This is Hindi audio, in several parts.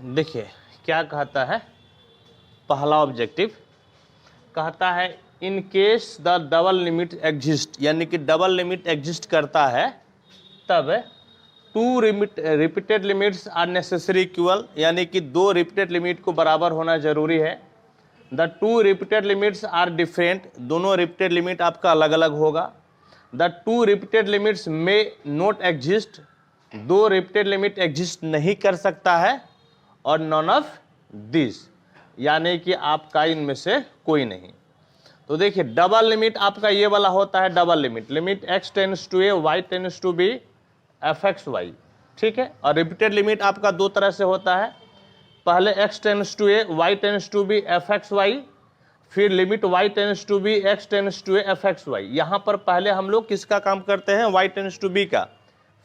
देखिए क्या कहता है पहला ऑब्जेक्टिव, कहता है in case the double limit exist, यानी कि डबल लिमिट एग्जिस्ट करता है तब two repeated limits are necessary equal, यानी कि दो रिपीटेड लिमिट को बराबर होना जरूरी है। The two repeated limits are different, दोनों रिपीटेड लिमिट आपका अलग अलग होगा। The two repeated limits may not exist, दो रिपीटेड लिमिट एग्जिस्ट नहीं कर सकता है। और नॉन ऑफ दिस, यानी कि आपका इनमें से कोई नहीं। तो देखिए डबल लिमिट आपका ये वाला होता है, double limit, limit x tends to a y tends to b f(x,y), ठीक है। और रिपीटेड लिमिट आपका दो तरह से होता है, पहले x tends to a y tends to b f(x,y), फिर limit y tends to b x tends to a f(x,y). यहाँ पर पहले हम लोग किसका काम करते हैं, y टेंड्स टू b का,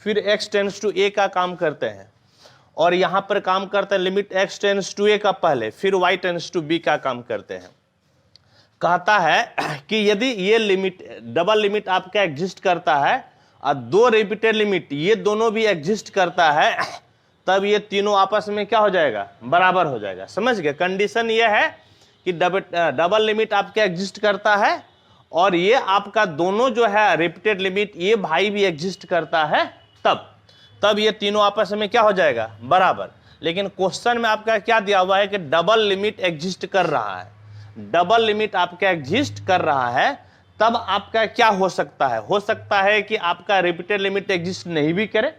फिर x टेंड्स टू a का काम करते हैं। और यहाँ पर काम करते हैं limit x tends to a का पहले, फिर y टेंड्स टू b का काम करते हैं। कहता है कि यदि ये लिमिट डबल लिमिट आपका एग्जिस्ट करता है और दो रिपीटेड लिमिट ये दोनों भी एग्जिस्ट करता है, तब ये तीनों आपस में क्या हो जाएगा, बराबर हो जाएगा। समझ गए, कंडीशन ये है कि डबल लिमिट आपका एग्जिस्ट करता है और ये आपका दोनों जो है रिपीटेड लिमिट ये भाई भी एग्जिस्ट करता है, तब ये तीनों आपस में क्या हो जाएगा, बराबर। लेकिन क्वेश्चन में आपका क्या दिया हुआ है कि डबल लिमिट एग्जिस्ट कर रहा है, डबल लिमिट आपका एग्जिस्ट कर रहा है, तब आपका क्या हो सकता है कि आपका रिपीटेड लिमिट एग्जिस्ट नहीं भी करे।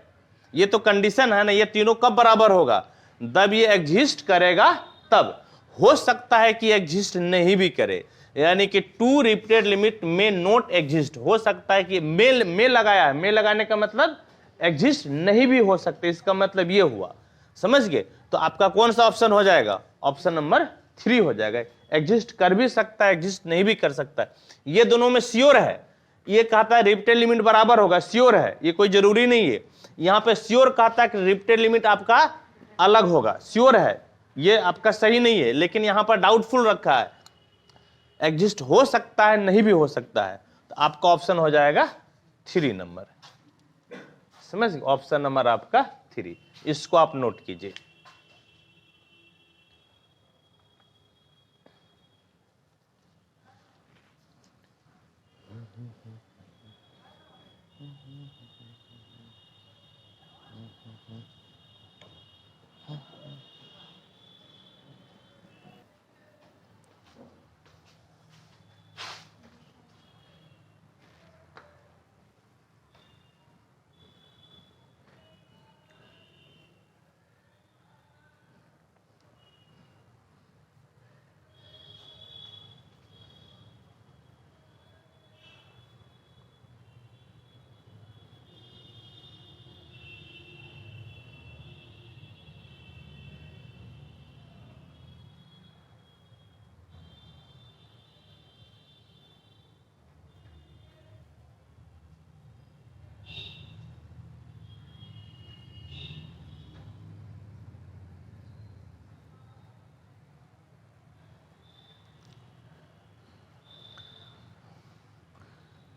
ये तो कंडीशन है ना, ये तीनों कब बराबर होगा, जब ये एग्जिस्ट करेगा तब। हो सकता है कि एग्जिस्ट नहीं भी करे, यानी कि टू रिपीटेड लिमिट में नॉट एग्जिस्ट, हो सकता है कि में लगाया है, में लगाने का मतलब एग्जिस्ट नहीं भी हो सकते, इसका मतलब ये हुआ। समझ गए, तो आपका कौन सा ऑप्शन हो जाएगा, ऑप्शन नंबर 3 हो जाएगा। एग्जिस्ट कर भी सकता है, एग्जिस्ट नहीं भी कर सकता है, ये दोनों में श्योर है। ये कहता है रिपीटेड लिमिट बराबर होगा, श्योर है, ये कोई जरूरी नहीं है। यहाँ पे श्योर कहता है कि रिपीटेड लिमिट आपका अलग होगा, श्योर है, ये आपका सही नहीं है। लेकिन यहाँ पर डाउटफुल रखा है, एग्जिस्ट हो सकता है, नहीं भी हो सकता है, तो आपका ऑप्शन हो जाएगा 3 नंबर। समझ, ऑप्शन नंबर आपका 3, इसको आप नोट कीजिए।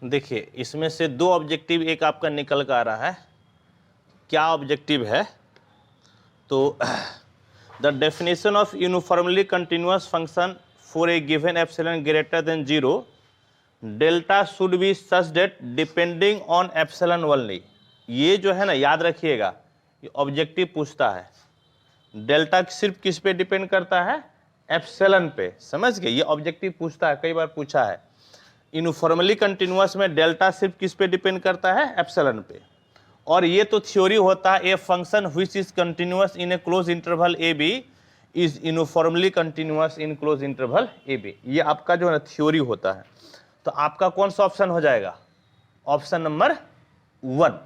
देखिए इसमें से दो ऑब्जेक्टिव एक आपका निकल कर आ रहा है। क्या ऑब्जेक्टिव है, तो the definition of uniformly continuous function for a given epsilon greater than 0, delta should be such that depending on epsilon only. ये जो है ना, याद रखिएगा, ये ऑब्जेक्टिव पूछता है डेल्टा सिर्फ किस पे डिपेंड करता है, एप्सिलॉन पे। समझ गए, ये ऑब्जेक्टिव पूछता है, कई बार पूछा है। यूनिफॉर्मली कंटिन्यूअस में डेल्टा सिर्फ किस पे डिपेंड करता है, एप्सिलॉन पे। और ये तो थ्योरी होता है, a function which is continuous in a close interval A B is uniformly continuous in close interval A B. ये आपका जो है थ्योरी होता है। तो आपका कौन सा ऑप्शन हो जाएगा, ऑप्शन नंबर 1।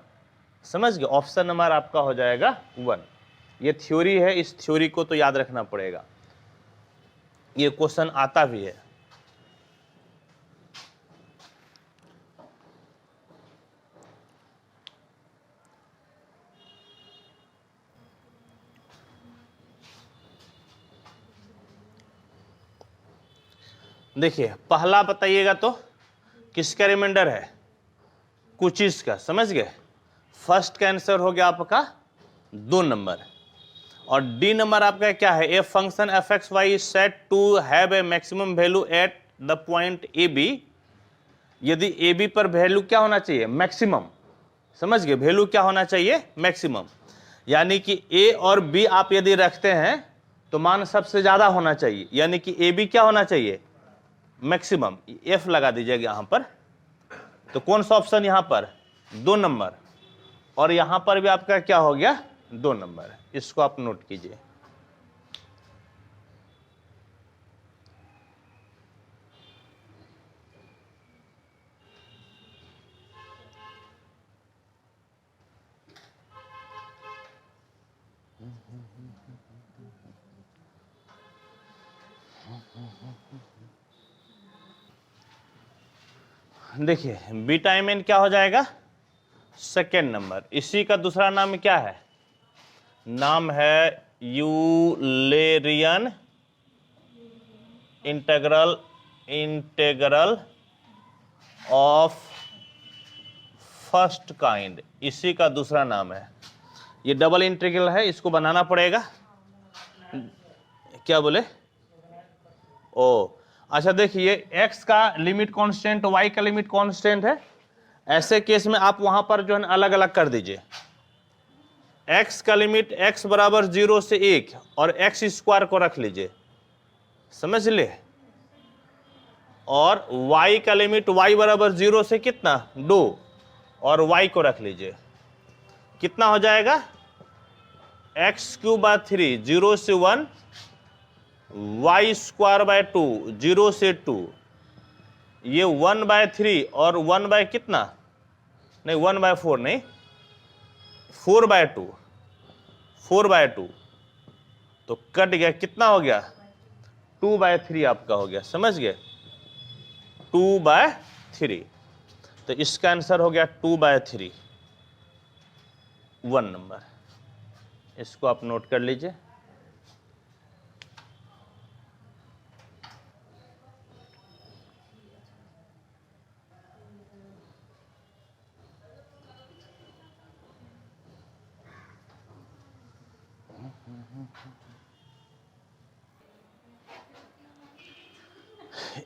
समझ गए, ऑप्शन नंबर आपका हो जाएगा 1। ये थ्योरी है, इस थ्योरी को तो याद रखना पड़ेगा, ये क्वेश्चन आता भी है। देखिए पहला बताइएगा तो किसका रिमाइंडर है, कुचिस का। समझ गए, फर्स्ट का आंसर हो गया आपका 2 नंबर। और डी नंबर आपका क्या है, a function F X Y is said to have a maximum value at the point A B, यदि ए बी पर वैल्यू क्या होना चाहिए, मैक्सिमम, समझ गए, वैल्यू क्या होना चाहिए, मैक्सिमम, यानी कि ए और बी आप यदि रखते हैं तो मान सबसे ज्यादा होना चाहिए, यानी कि ए बी क्या होना चाहिए, मैक्सिमम, एफ लगा दीजिएगा यहां पर। तो कौन सा ऑप्शन यहां पर, 2 नंबर, और यहां पर भी आपका क्या हो गया, 2 नंबर, इसको आप नोट कीजिए। देखिए बी टाइम एन क्या हो जाएगा, सेकेंड नंबर। इसी का दूसरा नाम क्या है, नाम है Eulerian integral of first kind, इसी का दूसरा नाम है। ये डबल इंटीग्रल है, इसको बनाना पड़ेगा, क्या बोले, ओ अच्छा देखिए x का लिमिट कांस्टेंट, y का लिमिट कांस्टेंट है, ऐसे केस में आप वहां पर जो है अलग अलग कर दीजिए। x का लिमिट x बराबर 0 से 1 और x स्क्वायर को रख लीजिए, समझ ले, और y का लिमिट y बराबर 0 से कितना 2 और y को रख लीजिए, कितना हो जाएगा, x³ 0 से 1 y² 2 0 से 2, ये 1/3 और 1 कितना, नहीं 1/4 नहीं, 4/2 तो कट गया, कितना हो गया, 2/3 आपका हो गया, समझ गए, 2/3, तो इसका आंसर हो गया 2/3, 1 नंबर, इसको आप नोट कर लीजिए।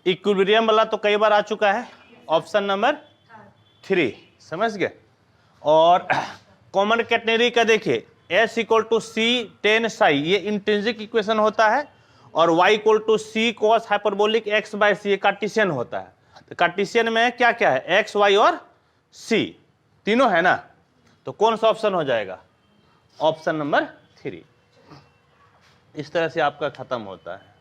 इक्विलिब्रियम वाला तो कई बार आ चुका है, ऑप्शन नंबर 3, समझ गए। और कॉमन कैटेगरी का देखिए S = C tan psi, ये इंट्रिंसिक इक्वेशन होता है, और Y = C cos hyperbolic x/c, ये कार्टेशियन होता है। तो कार्टेशियन में क्या क्या है, x, y और c तीनों है ना, तो कौन सा ऑप्शन हो जाएगा, ऑप्शन नंबर 3। इस तरह से आपका खत्म होता है।